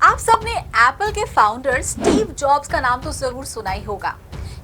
आप सबने एप्पल के फाउंडर स्टीव जॉब्स का नाम तो जरूर सुना ही होगा।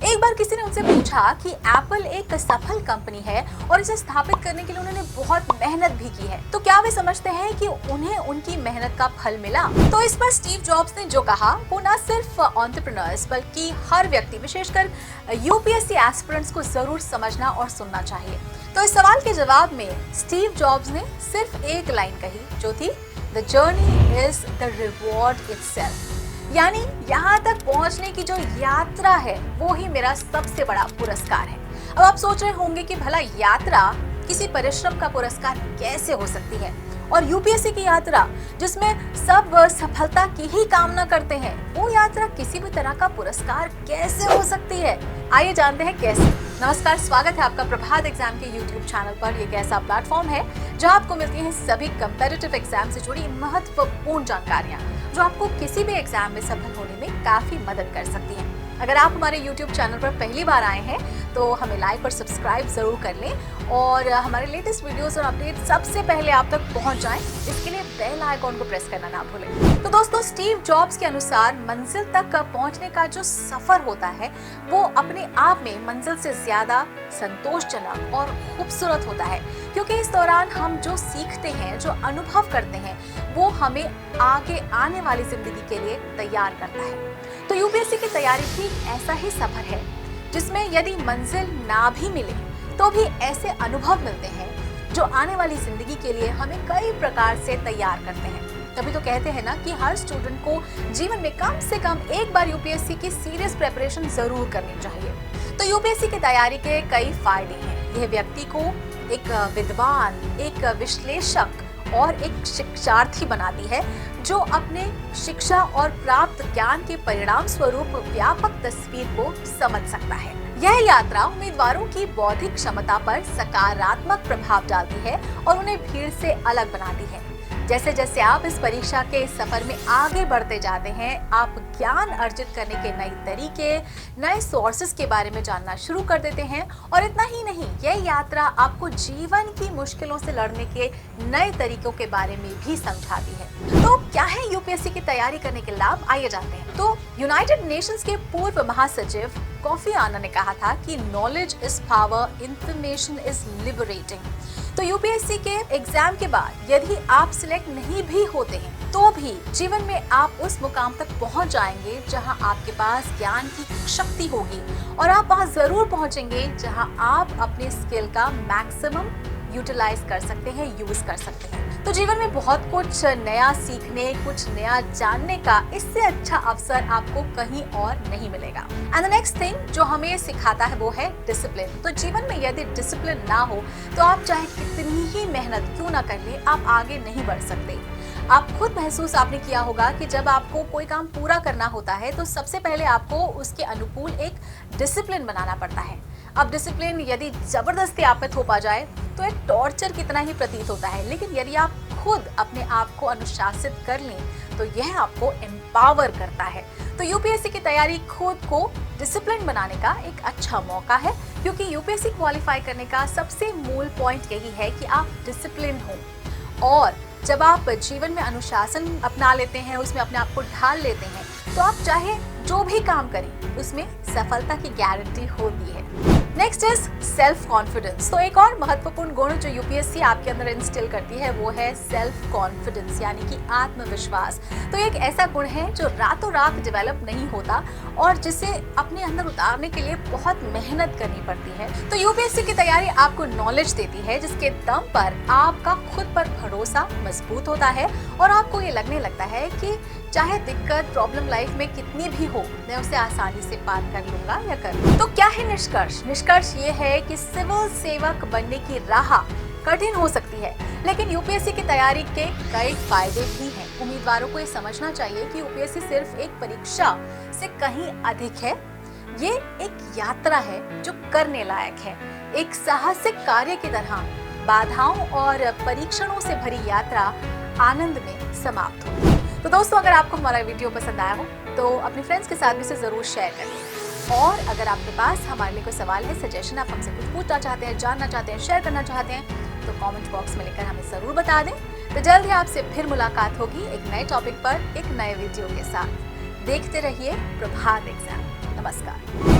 एक बार किसी ने उनसे पूछा कि एप्पल एक सफल कंपनी है और इसे स्थापित करने के लिए उन्होंने बहुत मेहनत भी की है, तो क्या वे समझते हैं कि उन्हें उनकी मेहनत का फल मिला? तो इस पर स्टीव जॉब्स ने जो कहा वो न सिर्फ एंटरप्रेन्योर्स बल्कि हर व्यक्ति, विशेषकर यूपीएससी एस्पिरेंट्स को जरूर समझना और सुनना चाहिए। तो इस सवाल के जवाब में स्टीव जॉब्स ने सिर्फ एक लाइन कही, जो थी the journey is the reward itself. यानी यहाँ तक पहुँचने की जो यात्रा है वो ही मेरा सबसे बड़ा पुरस्कार है। अब आप सोच रहे होंगे कि भला यात्रा किसी परिश्रम का पुरस्कार कैसे हो सकती है, और यूपीएससी की यात्रा जिसमें सब सफलता की ही कामना करते हैं, वो यात्रा किसी भी तरह का पुरस्कार कैसे हो सकती है? आइए जानते हैं कैसे। नमस्कार, स्वागत है आपका प्रभात एग्जाम के यूट्यूब चैनल पर। ये एक ऐसा प्लेटफॉर्म है जहां आपको मिलती हैं सभी कंपेटिटिव एग्जाम से जुड़ी महत्वपूर्ण जानकारियां जो आपको किसी भी एग्जाम में सफल होने में काफी मदद कर सकती हैं। अगर आप हमारे YouTube चैनल पर पहली बार आए हैं तो हमें लाइक और सब्सक्राइब जरूर कर लें और हमारे लेटेस्ट वीडियोस और अपडेट सबसे पहले आप तक पहुंच जाएं। इसके लिए बेल आइकॉन को प्रेस करना ना भूलें। तो दोस्तों, स्टीव जॉब्स के अनुसार मंजिल तक पहुंचने का जो सफर होता है वो अपने आप में मंजिल से ज्यादा संतोषजनक और खूबसूरत होता है, क्योंकि इस दौरान हम जो सीखते हैं, जो अनुभव करते हैं, वो हमें आगे आने वाली जिंदगी के लिए तैयार करता है। तो यूपीएससी की तैयारी भी ऐसा ही सफर है जिसमें यदि मंजिल ना भी मिले तो भी ऐसे अनुभव मिलते हैं जो आने वाली जिंदगी के लिए हमें कई प्रकार से तैयार करते हैं। तभी तो कहते हैं ना कि हर स्टूडेंट को जीवन में कम से कम एक बार यूपीएससी की सीरियस प्रिपरेशन जरूर करनी चाहिए। तो यूपीएससी की तैयारी के कई फायदे हैं। यह व्यक्ति को एक विद्वान, एक विश्लेषक और एक शिक्षार्थी बनाती है जो अपने शिक्षा और प्राप्त ज्ञान के परिणाम स्वरूप व्यापक तस्वीर को समझ सकता है। यह यात्रा उम्मीदवारों की बौद्धिक क्षमता पर सकारात्मक प्रभाव डालती है और उन्हें भीड़ से अलग बनाती है। जैसे जैसे आप इस परीक्षा के सफर में आगे बढ़ते जाते हैं, आप ज्ञान अर्जित करने के नए तरीके, नए सोर्सेज के बारे में जानना शुरू कर देते हैं। और इतना ही नहीं, यह यात्रा आपको जीवन की मुश्किलों से लड़ने के नए तरीकों के बारे में भी समझाती है। तो क्या है यूपीएससी की तैयारी करने के लाभ, आइए जानते हैं। तो यूनाइटेड नेशंस के पूर्व महासचिव कोफी आनन ने कहा था कि knowledge is power, information is liberating. तो यूपीएससी के एग्जाम के बाद यदि आप सिलेक्ट नहीं भी होते हैं तो भी जीवन में आप उस मुकाम तक पहुंच जाएंगे जहां आपके पास ज्ञान की शक्ति होगी, और आप वहां जरूर पहुंचेंगे जहां आप अपने स्किल का मैक्सिमम यूटिलाइज कर सकते हैं, यूज कर सकते हैं। तो जीवन में बहुत कुछ नया सीखने, कुछ नया जानने का इससे अच्छा अवसर आपको कहीं और नहीं मिलेगा। एंड द नेक्स्ट थिंग जो हमें सिखाता है वो है डिसिप्लिन। तो जीवन में यदि डिसिप्लिन ना हो तो आप चाहे कितनी ही मेहनत क्यों ना कर ले, आप आगे नहीं बढ़ सकते। आप खुद महसूस आपने किया होगा कि जब आपको कोई काम पूरा करना होता है तो सबसे पहले आपको उसके अनुकूल एक डिसिप्लिन बनाना पड़ता है। अब डिसिप्लिन यदि जबरदस्ती आप पे थोपा जाए तो एक टॉर्चर कितना ही प्रतीत होता है, लेकिन यदि आप खुद अपने आप को अनुशासित कर लें तो यह आपको एम्पावर करता है। तो यूपीएससी की तैयारी खुद को डिसिप्लिन बनाने का एक अच्छा मौका है, क्योंकि यूपीएससी क्वालिफाई करने का सबसे मूल पॉइंट यही है कि आप डिसिप्लिन हो। और जब आप जीवन में अनुशासन अपना लेते हैं, उसमें अपने आप को ढाल लेते हैं, तो आप चाहे जो भी काम करें उसमें सफलता की गारंटी होती है। Next is self confidence. तो एक और महत्वपूर्ण गुण जो यूपीएससी आपके अंदर इंस्टिल करती है वो है सेल्फ कॉन्फिडेंस, यानी कि आत्मविश्वास। तो एक ऐसा गुण है जो रातों रात डेवलप नहीं होता और जिसे अपने अंदर उतारने के लिए बहुत मेहनत करनी पड़ती है। तो यूपीएससी की तैयारी आपको नॉलेज देती है जिसके दम पर आपका खुद पर भरोसा मजबूत होता है और आपको ये लगने लगता है कि चाहे दिक्कत, प्रॉब्लम लाइफ में कितनी भी हो, मैं उसे आसानी से पार कर लूंगा या कर लूंगा। तो क्या है निष्कर्ष? निष्कर्ष ये है कि सिविल सेवक बनने की राह कठिन हो सकती है, लेकिन यूपीएससी की तैयारी के कई फायदे भी हैं। उम्मीदवारों को ये समझना चाहिए कि यूपीएससी सिर्फ एक परीक्षा से कहीं अधिक है। ये एक यात्रा है जो करने लायक है, एक साहसिक कार्य की तरह बाधाओं और परीक्षणों से भरी यात्रा आनंद में समाप्त हो। तो दोस्तों, अगर आपको हमारा वीडियो पसंद आया हो तो अपने फ्रेंड्स के साथ भी इसे जरूर शेयर करें। और अगर आपके पास हमारे लिए कोई सवाल है, सजेशन, आप हमसे कुछ पूछना चाहते हैं, जानना चाहते हैं, शेयर करना चाहते हैं, तो कमेंट बॉक्स में लिखकर हमें जरूर बता दें। तो जल्द ही आपसे फिर मुलाकात होगी एक नए टॉपिक पर एक नए वीडियो के साथ। देखते रहिए प्रभात एग्जाम। नमस्कार।